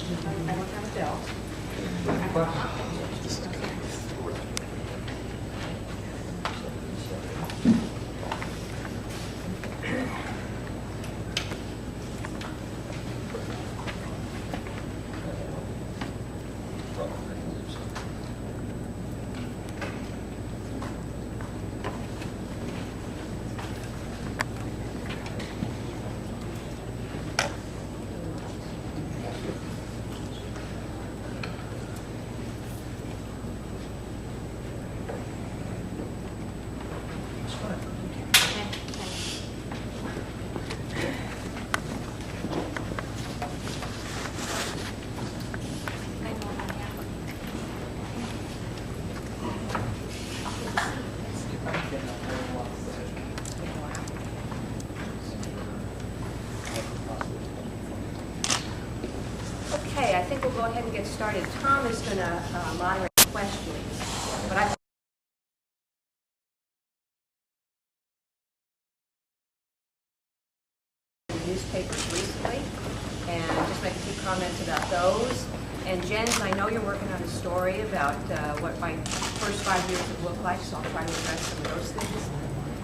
I don't have a bell. Okay, I think we'll go ahead and get started. Tom is going to moderate questions, but I newspapers recently, and just make a few comments about those. And Jens, I know you're working on a story about what my first 5 years would look like, so I'll try to address some of those things.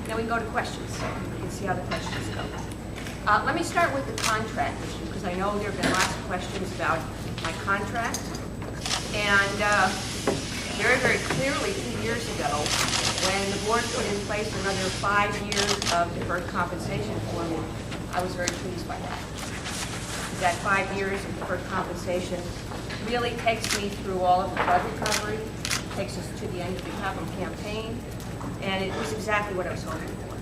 Now we can go to questions. You can see how the questions go. Let me start with the contract issue, because I know there have been lots of questions about my contract. And very, very clearly 2 years ago, when the board put in place another 5 years of deferred compensation for me, I was very pleased by that. That 5 years of deferred compensation really takes me through all of the flood recovery, takes us to the end of the capital campaign, and it was exactly what I was hoping for.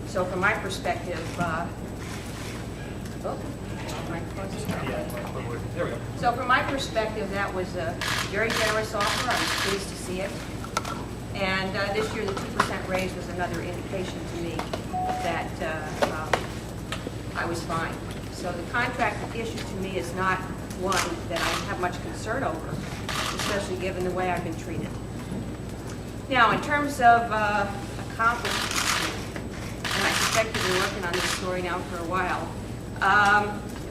So from my perspective, So from my perspective, that was a very generous offer. I was pleased to see it. And this year, the 2% raise was another indication to me that I was fine. So the contract issue to me is not one that I have much concern over, especially given the way I've been treated. Now, in terms of accomplishments, and I suspect you've been working on this story now for a while,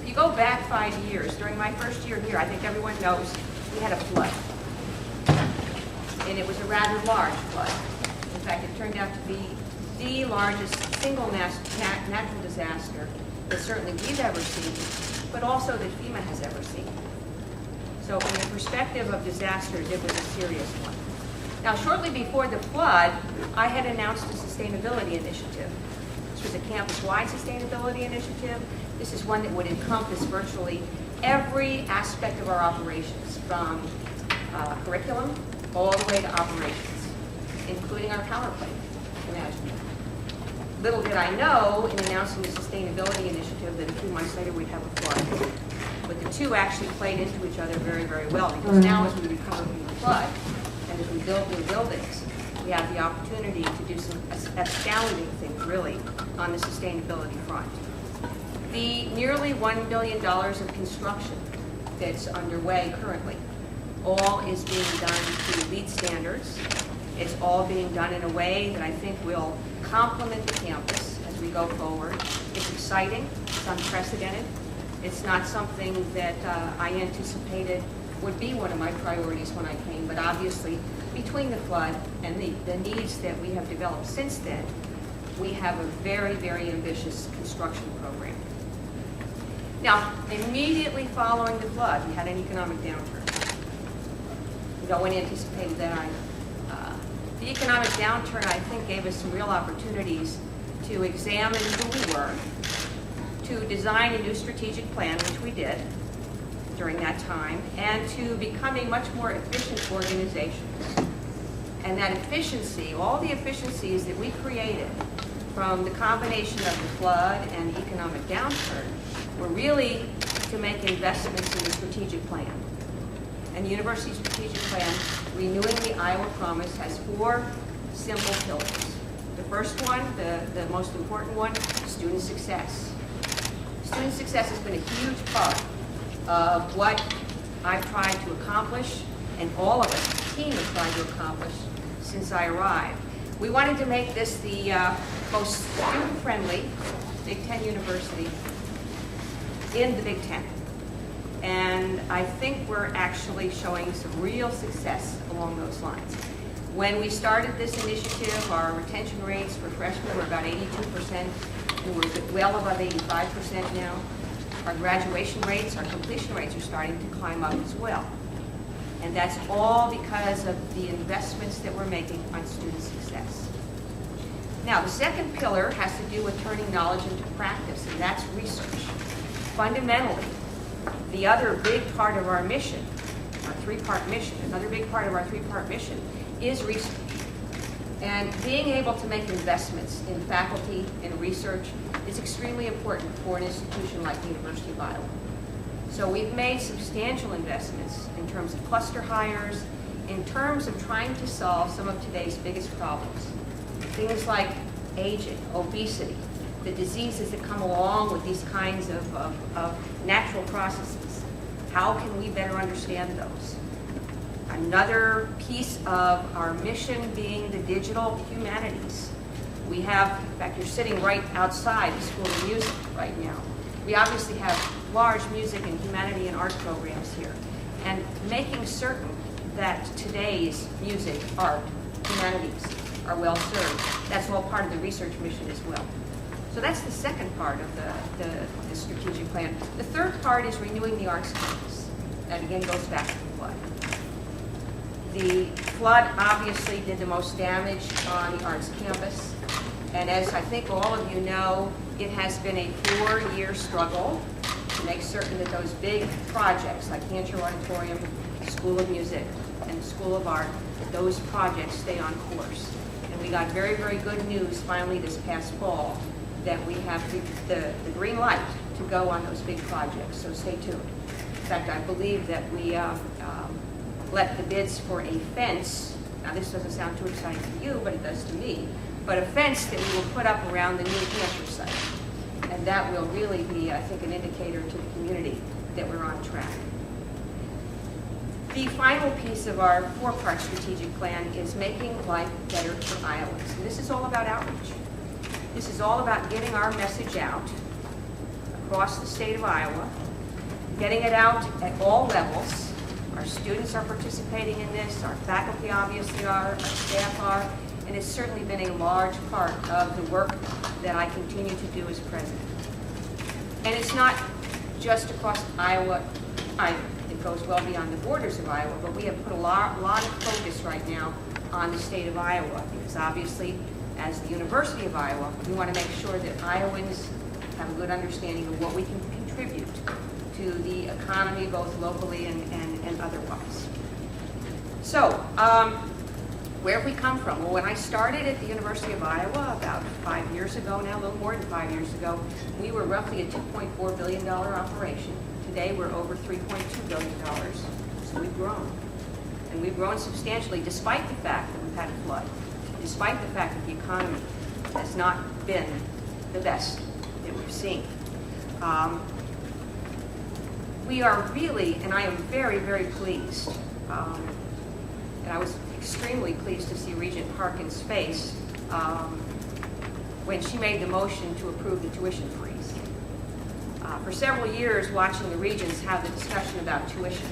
if you go back 5 years, during my first year here, I think everyone knows we had a flood. And it was a rather large flood. In fact, it turned out to be the largest single natural disaster that certainly we've ever seen, but also that FEMA has ever seen. So from the perspective of disasters, it was a serious one. Now, shortly before the flood, I had announced a sustainability initiative. This was a campus-wide sustainability initiative. This is one that would encompass virtually every aspect of our operations, from curriculum all the way to operations, including our power plant. Imagine. Little did I know in announcing the sustainability initiative that a few months later we'd have a flood. But the two actually played into each other very, very well, because now as we recover from the flood and as we build new buildings, we have the opportunity to do some astounding things, really, on the sustainability front. The nearly $1 billion of construction that's underway currently, all is being done to LEED standards. It's all being done in a way that I think will complement the campus as we go forward. It's exciting, it's unprecedented. It's not something that I anticipated would be one of my priorities when I came, but obviously between the flood and the needs that we have developed since then, we have a very, very ambitious construction program. Now, immediately following the flood, we had an economic downturn. No one anticipated that. The economic downturn, I think, gave us some real opportunities to examine who we were, to design a new strategic plan, which we did during that time, and to become a much more efficient organization. And that efficiency, all the efficiencies that we created from the combination of the flood and the economic downturn, were really to make investments in the strategic plan. And the university strategic plan, Renewing the Iowa Promise, has 4 simple pillars. The first one, the most important one, student success. Student success has been a huge part of what I've tried to accomplish, and all of us, the team, have tried to accomplish since I arrived. We wanted to make this the most student-friendly Big Ten university in the Big Ten. And I think we're actually showing some real success along those lines. When we started this initiative, our retention rates for freshmen were about 82%, and we're well above 85% now. Our graduation rates, our completion rates are starting to climb up as well. And that's all because of the investments that we're making on student success. Now, the second pillar has to do with turning knowledge into practice, and that's research. Fundamentally, the other big part of our mission, our three-part mission, another big part of our three-part mission is research. And being able to make investments in faculty and research is extremely important for an institution like the University of Iowa. So we've made substantial investments in terms of cluster hires, in terms of trying to solve some of today's biggest problems. Things like aging, obesity, the diseases that come along with these kinds of natural processes. How can we better understand those? Another piece of our mission being the digital humanities. We have, in fact, you're sitting right outside the School of Music right now. We obviously have large music and humanity and art programs here. And making certain that today's music, art, humanities are well served. That's all part of the research mission as well. So that's the second part of the strategic plan. The third part is renewing the arts campus. That again goes back to the flood. The flood obviously did the most damage on the arts campus. And as I think all of you know, it has been a 4-year struggle to make certain that those big projects like Cantor Auditorium, School of Music, and the School of Art, those projects stay on course. And we got very, very good news finally this past fall that we have the green light to go on those big projects, so stay tuned. In fact, I believe that we let the bids for a fence, now this doesn't sound too exciting to you, but it does to me, but a fence that we will put up around the New Hampshire site. And that will really be, I think, an indicator to the community that we're on track. The final piece of our 4-part strategic plan is making life better for Iowans. And this is all about outreach. This is all about getting our message out across the state of Iowa, getting it out at all levels. Our students are participating in this, our faculty obviously are, our staff are, and it's certainly been a large part of the work that I continue to do as president. And it's not just across Iowa either. It goes well beyond the borders of Iowa, but we have put a lot of focus right now on the state of Iowa, because obviously, as the University of Iowa, we want to make sure that Iowans have a good understanding of what we can contribute to the economy, both locally and otherwise. So, where have we come from? Well, when I started at the University of Iowa about 5 years ago now, a little more than 5 years ago, we were roughly a $2.4 billion operation. Today, we're over $3.2 billion. So we've grown. And we've grown substantially despite the fact that we've had a flood, despite the fact that the economy has not been the best that we've seen. We are really, and I am very, very pleased, and I was extremely pleased to see Regent Harkin's face when she made the motion to approve the tuition freeze. For several years, watching the regents have the discussion about tuition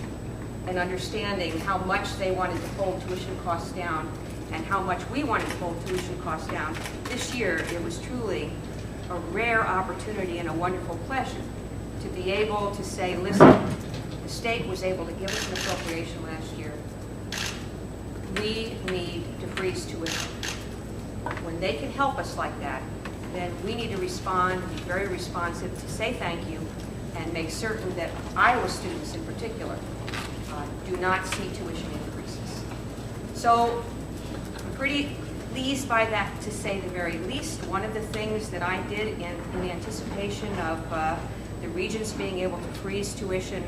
and understanding how much they wanted to hold tuition costs down and how much we wanted to hold tuition costs down, this year it was truly a rare opportunity and a wonderful pleasure to be able to say, listen, the state was able to give us an appropriation last year. We need to freeze tuition. When they can help us like that, then we need to respond, be very responsive, to say thank you, and make certain that Iowa students in particular do not see tuition increases. So I'm pretty pleased by that, to say the very least. One of the things that I did in anticipation of the regents being able to freeze tuition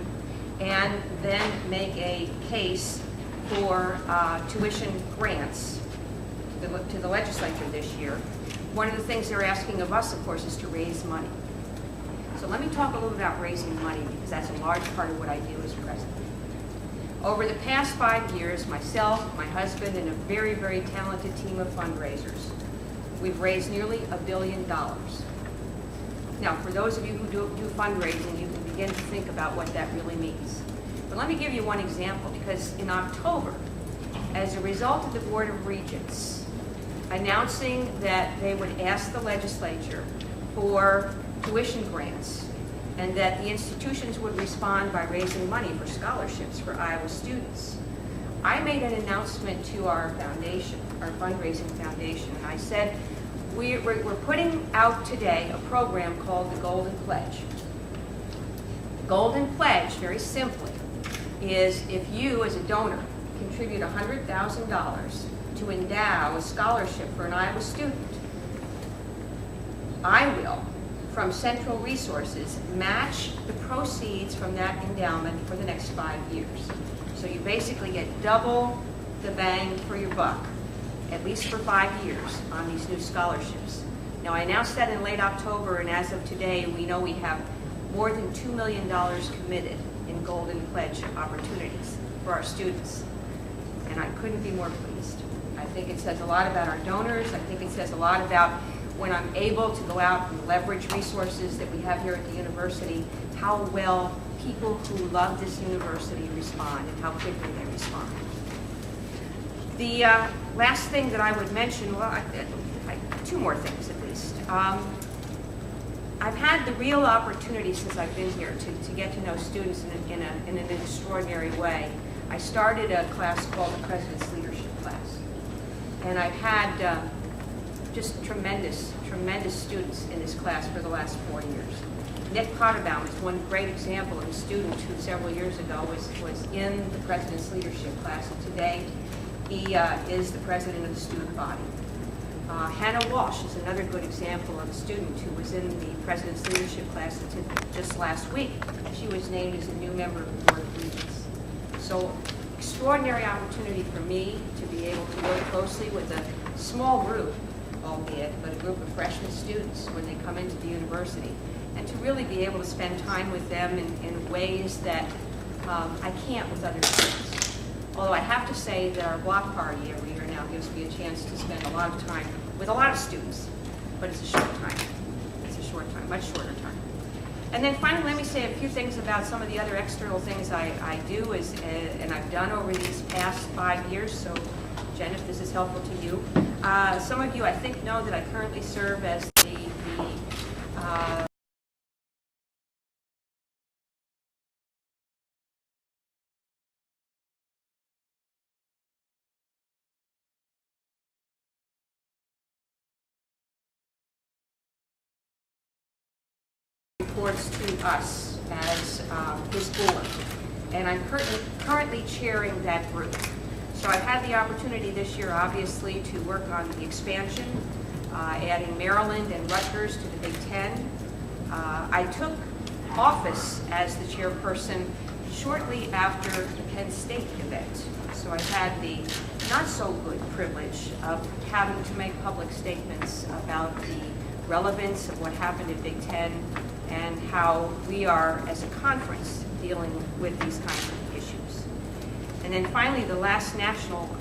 and then make a case for tuition grants to the legislature this year, one of the things they're asking of us, of course, is to raise money. So let me talk a little about raising money, because that's a large part of what I do as president. Over the past 5 years, myself, my husband, and a very, very talented team of fundraisers, we've raised nearly $1 billion. Now, for those of you who do fundraising, you can begin to think about what that really means. But let me give you one example, because in October, as a result of the Board of Regents announcing that they would ask the legislature for tuition grants and that the institutions would respond by raising money for scholarships for Iowa students, I made an announcement to our foundation, our fundraising foundation, and I said, we're putting out today a program called the Golden Pledge. The Golden Pledge, very simply, is if you as a donor contribute $100,000 to endow a scholarship for an Iowa student, I will, from Central Resources, match the proceeds from that endowment for the next 5 years. So you basically get double the bang for your buck, at least for 5 years, on these new scholarships. Now, I announced that in late October, and as of today, we know we have more than $2 million committed in Golden Pledge opportunities for our students. And I couldn't be more pleased. I think it says a lot about our donors. I think it says a lot about when I'm able to go out and leverage resources that we have here at the university, how well people who love this university respond and how quickly they respond. The last thing that I would mention, well, two more things at least. I've had the real opportunity since I've been here to get to know students in an extraordinary way. I started a class called the President's Leadership class, and I've had just tremendous students in this class for the last 4 years. Nick Potterbaum is one great example of a student who several years ago was in the President's Leadership class, and today he is the president of the student body. Hannah Walsh is another good example of a student who was in the President's Leadership class until just last week. She was named as a new member of the Board of Regents. So, extraordinary opportunity for me to be able to work closely with a small group, albeit, but a group of freshman students when they come into the university, and to really be able to spend time with them in ways that I can't with other students. Although I have to say that our block party every year now gives me a chance to spend a lot of time with a lot of students, but it's a short time. It's a short time, much shorter time. And then finally, let me say a few things about some of the other external things I do and I've done over these past 5 years. So, Jen, if this is helpful to you. Some of you, I think, know that I currently serve as the reports to us as his board, and I'm currently chairing that group. So I've had the opportunity this year, obviously, to work on the expansion, adding Maryland and Rutgers to the Big Ten. I took office as the chairperson shortly after the Penn State event. So I had the not so good privilege of having to make public statements about the relevance of what happened at Big Ten and how we are, as a conference, dealing with these kinds of issues. And then finally, the last national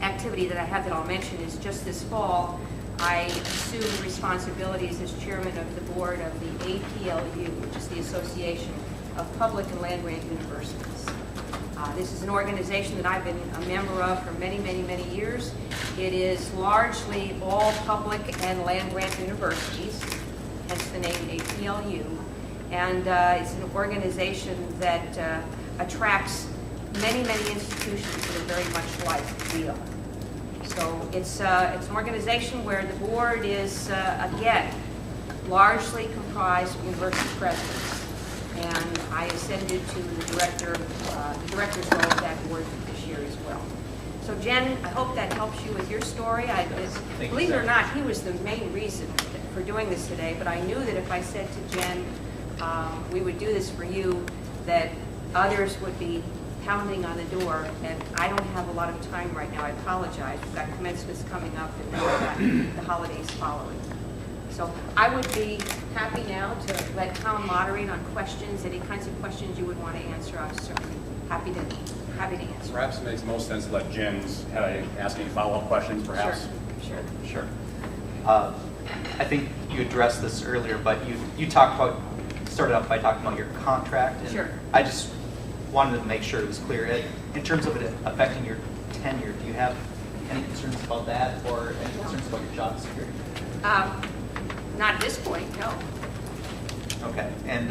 activity that I have that I'll mention is just this fall, I assumed responsibilities as chairman of the board of the APLU, which is the Association of Public and Land-Grant Universities. This is an organization that I've been a member of for many, many, many years. It is largely all public and land-grant universities, hence the name APLU. And it's an organization that attracts many, many institutions that are very much like we are. So it's an organization where the board is, again, largely comprised of university presidents. And I ascended to the director's role of that board this year as well. So Jen, I hope that helps you with your story. Believe it or not, he was the main reason for doing this today, but I knew that if I said to Jen, we would do this for you, that others would be pounding on the door, and I don't have a lot of time right now. I apologize. We've got commencements coming up, and then we've got the holidays following. So I would be happy now to let Tom moderate on questions, any kinds of questions you would want to answer. I'm certainly happy to answer. Perhaps it makes most sense to let Jen ask any follow-up questions, perhaps. Sure. I think you addressed this earlier, but you started out by talking about your contract. And Sure. I just wanted to make sure it was clear. In terms of it affecting your tenure, do you have any concerns about that or any concerns about your job security? Not at this point, no. Okay, and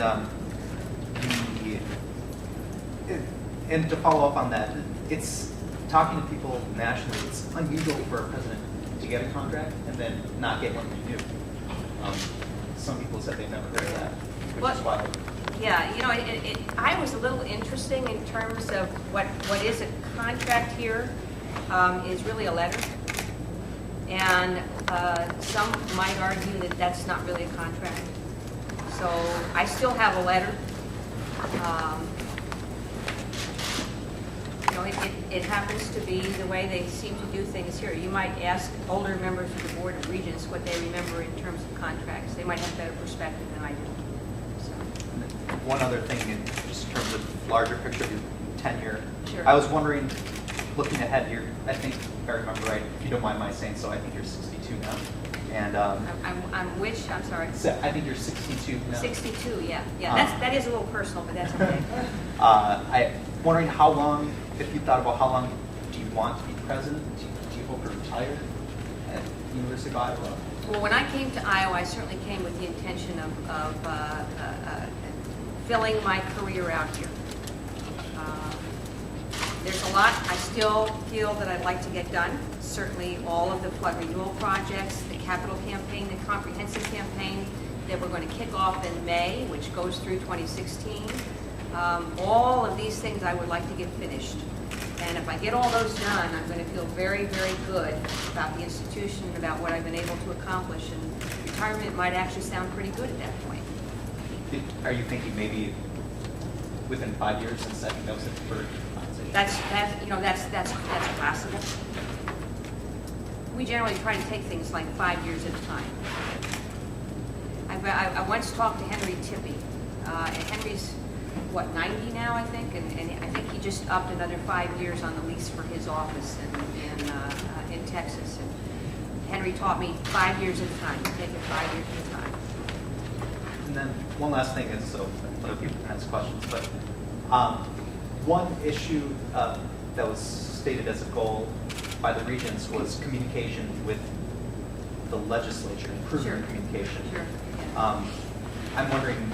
to follow up on that, it's talking to people nationally, it's unusual for a president to get a contract and then not get one renewed. Some people said they've never heard of that, which is wild. Yeah, you know, I was a little interesting in terms of what is a contract here is really a letter. And some might argue that that's not really a contract. So I still have a letter. You know, it happens to be the way they seem to do things here. You might ask older members of the Board of Regents what they remember in terms of contracts. They might have better perspective than I do. So. One other thing, in just in terms of larger picture of your tenure, Sure. I was wondering, looking ahead, I think, if I remember right, if you don't mind my saying so, I think you're 62 now. And I'm which? I'm sorry. so I think you're 62 now. 62, yeah. Yeah, that is a little personal, but that's okay. I'm wondering how long, if you thought about how long do you want to be president? Do you hope to retire at the University of Iowa? Well, when I came to Iowa, I certainly came with the intention of filling my career out here. There's a lot I still feel that I'd like to get done. Certainly all of the flood renewal projects, the capital campaign, the comprehensive campaign that we're going to kick off in May, which goes through 2016. All of these things I would like to get finished. And if I get all those done, I'm going to feel very, very good about the institution and about what I've been able to accomplish. And retirement might actually sound pretty good at that point. Are you thinking maybe within 5 years, since I think that was the preferred compensation? That's possible. We generally try to take things like 5 years at a time. I once talked to Henry Tippie, and Henry's, 90 now, I think, and I think he just upped another 5 years on the lease for his office in Texas. And Henry taught me 5 years at a time, take it 5 years at a time. And then one last thing is, so other people can ask questions, but one issue that was stated as a goal by the regents was communication with the legislature, improving Sure. communication. Sure. Yeah. I'm wondering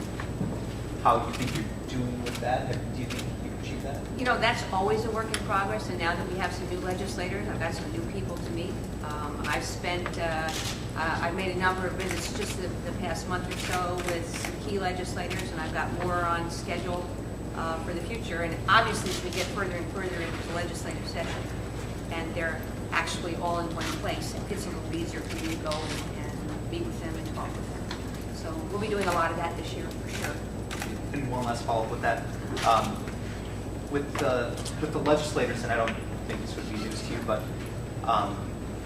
how you think you're doing with that. Do you think you can achieve that? You know, that's always a work in progress, and now that we have some new legislators, I've got some new people to meet. I've made a number of visits just the past month or so with some key legislators, and I've got more on schedule for the future. And obviously, as we get further and further into the legislative session, and they're actually all in one place, it gets a little easier for me to go and meet with them and talk with them. So we'll be doing a lot of that this year, for sure. And one last follow-up with that. With the legislators, and I don't think this would be news to you, but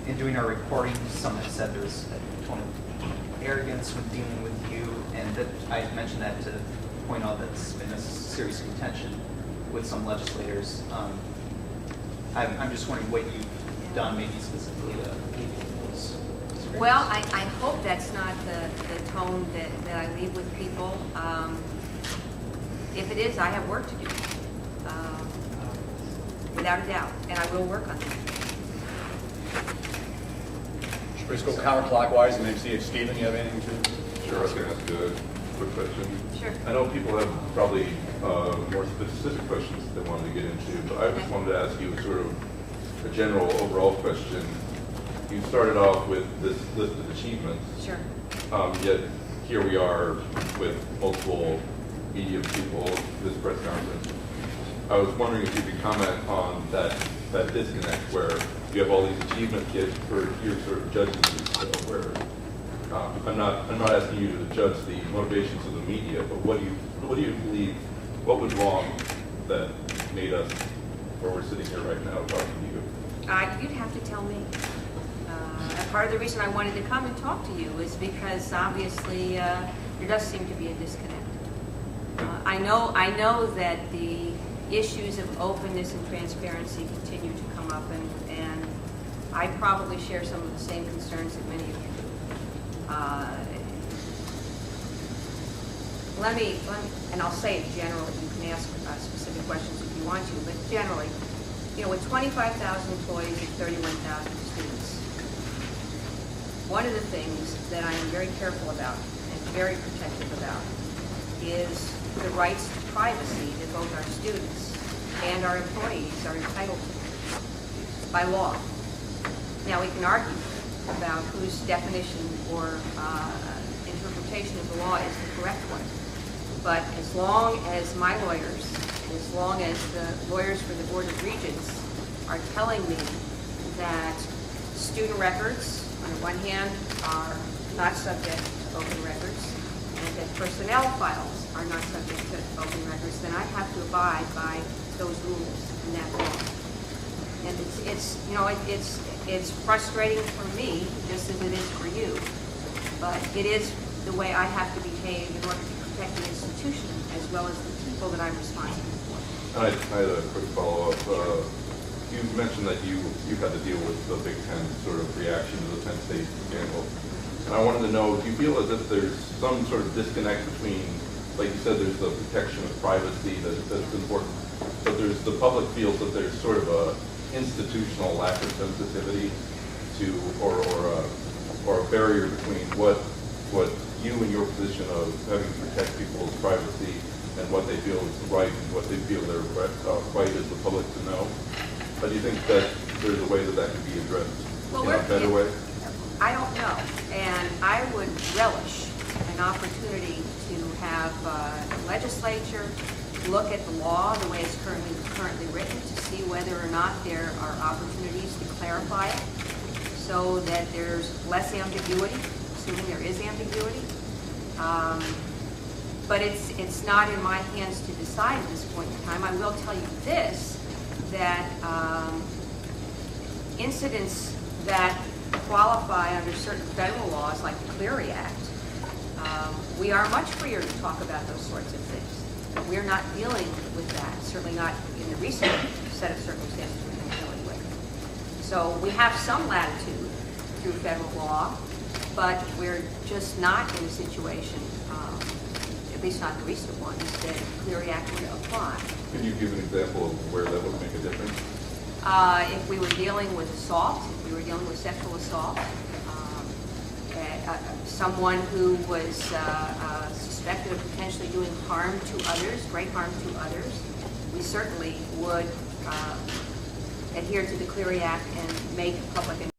in doing our reporting, some have said there was a tone of arrogance when dealing with you, and that I mentioned that to point out that it's been a serious contention with some legislators. I'm just wondering what you've done, maybe specifically to alleviate those disagreements. Well, I hope that's not the tone that I leave with people. If it is, I have work to do, without a doubt, and I will work on that. Should we just go counterclockwise and maybe see if Stephen, you have anything to? Sure, I can ask a quick question. Sure. I know people have probably more specific questions they wanted to get into, but I just wanted to ask you sort of a general overall question. You started off with this list of achievements. Sure. Yet here we are with multiple media people, this press conference. I was wondering if you could comment on that disconnect where you have all these achievements, yet you're sort of judging these, where I'm not asking you to judge the motivations of the media, but what do you believe? What was wrong that made us where we're sitting here right now talking to you? You'd have to tell me. Part of the reason I wanted to come and talk to you is because obviously there does seem to be a disconnect. I know that the issues of openness and transparency continue to come up, and I probably share some of the same concerns that many of you do. Let me, and I'll say it generally, can ask specific questions if you want to, but generally, you know, with 25,000 employees and 31,000 students, one of the things that I am very careful about and very protective about is the rights to privacy that both our students and our employees are entitled to by law. Now, we can argue about whose definition or interpretation of the law is the correct one. But as long as my lawyers, as long as the lawyers for the Board of Regents are telling me that student records, on the one hand, are not subject to open records, and that personnel files are not subject to open records, then I have to abide by those rules and that law. And it's you know, it's frustrating for me, just as it is for you, but it is the way I have to behave in order to protect the institution as well as the people that I'm responsible for. I had a quick follow-up. You mentioned that you had to deal with the Big Ten sort of reaction to the Penn State scandal. And I wanted to know, do you feel as if there's some sort of disconnect between, like you said, there's the protection of privacy that's important, but there's the public feels that there's sort of a institutional lack of sensitivity to, or a barrier between what you and your position of having to protect people's privacy and what they feel is right and what they feel their right as the public to know. But do you think that there's a way that could be addressed in a better way? I don't know, and I would relish an opportunity to have the legislature look at the law the way it's currently written to see whether or not there are opportunities to clarify it so that there's less ambiguity, assuming there is ambiguity. But it's not in my hands to decide at this point in time. I will tell you this, that incidents that qualify under certain federal laws like the Clery Act, we are much freer to talk about those sorts of things. But we're not dealing with that, certainly not in the recent set of circumstances we've been dealing with. So we have some latitude through federal law, but we're just not in a situation, at least not the recent ones, that Clery Act would apply. Can you give an example of where that would make a difference? If we were dealing with assault, if we were dealing with sexual assault, someone who was suspected of potentially doing harm to others, great harm to others, we certainly would adhere to the Clery Act and make public